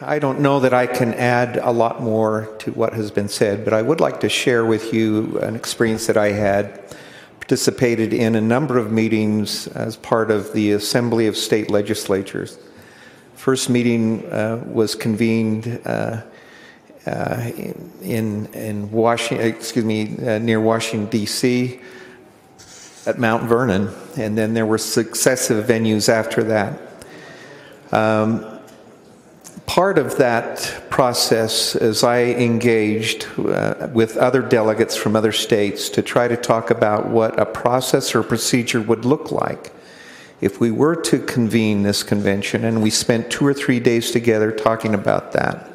I don't know that I can add a lot more to what has been said, but I would like to share with you an experience that I had. Participated in a number of meetings as part of the Assembly of State Legislatures. First meeting was convened in Washington, near Washington D.C. at Mount Vernon, and then there were successive venues after that. Part of that process as I engaged with other delegates from other states to try to talk about what a process or procedure would look like if we were to convene this convention, and we spent 2 or 3 days together talking about that.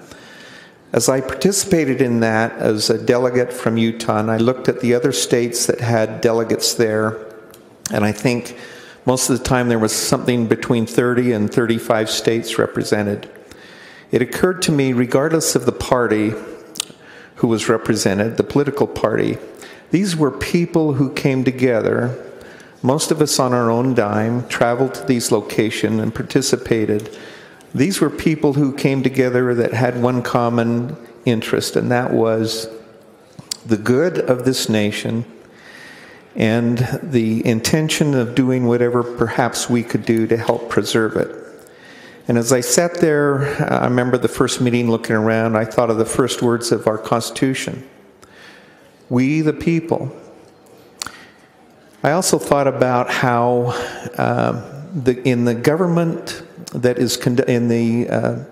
As I participated in that as a delegate from Utah, and I looked at the other states that had delegates there, and I think most of the time there was something between 30 and 35 states represented. It occurred to me, regardless of the party who was represented, the political party, these were people who came together, most of us on our own dime, traveled to these locations and participated. These were people who came together that had one common interest, and that was the good of this nation and the intention of doing whatever perhaps we could do to help preserve it. And as I sat there, I remember the first meeting looking around, I thought of the first words of our Constitution. We the people. I also thought about how in the government that is, in the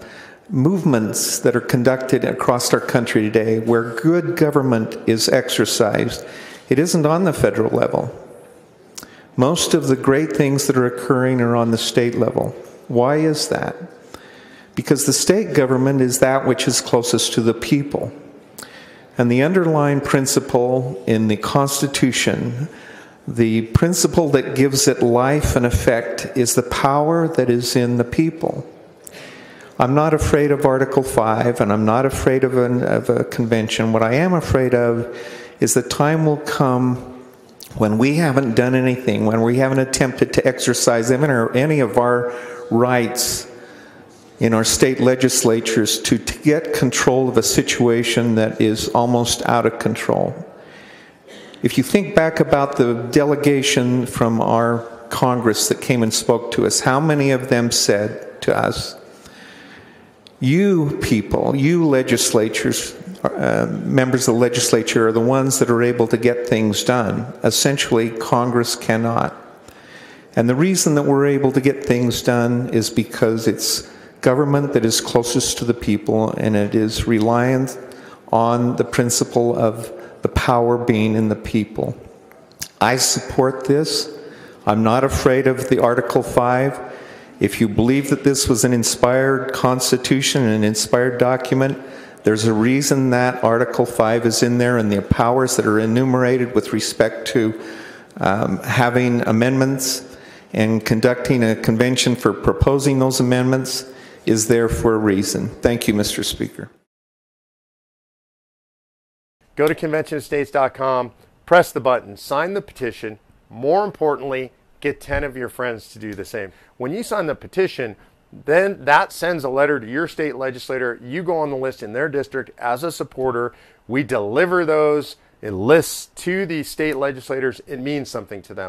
movements that are conducted across our country today, where good government is exercised, it isn't on the federal level. Most of the great things that are occurring are on the state level. Why is that? Because the state government is that which is closest to the people. And the underlying principle in the Constitution, the principle that gives it life and effect, is the power that is in the people. I'm not afraid of Article 5, and I'm not afraid of a convention. What I am afraid of is the time will come when we haven't done anything, when we haven't attempted to exercise any of our rights in our state legislatures to get control of a situation that is almost out of control. If you think back about the delegation from our Congress that came and spoke to us, how many of them said to us, you people, you legislatures, members of the legislature are the ones that are able to get things done. Essentially, Congress cannot. And the reason that we're able to get things done is because it's government that is closest to the people, and it is reliant on the principle of the power being in the people. I support this. I'm not afraid of the Article 5. If you believe that this was an inspired constitution, an inspired document, there's a reason that Article 5 is in there, and the powers that are enumerated with respect to having amendments and conducting a convention for proposing those amendments is there for a reason. Thank you, Mr. Speaker. Go to conventionofstates.com, press the button, sign the petition. More importantly, get 10 of your friends to do the same. When you sign the petition, then that sends a letter to your state legislator. You go on the list in their district as a supporter. We deliver those lists to the state legislators. It means something to them.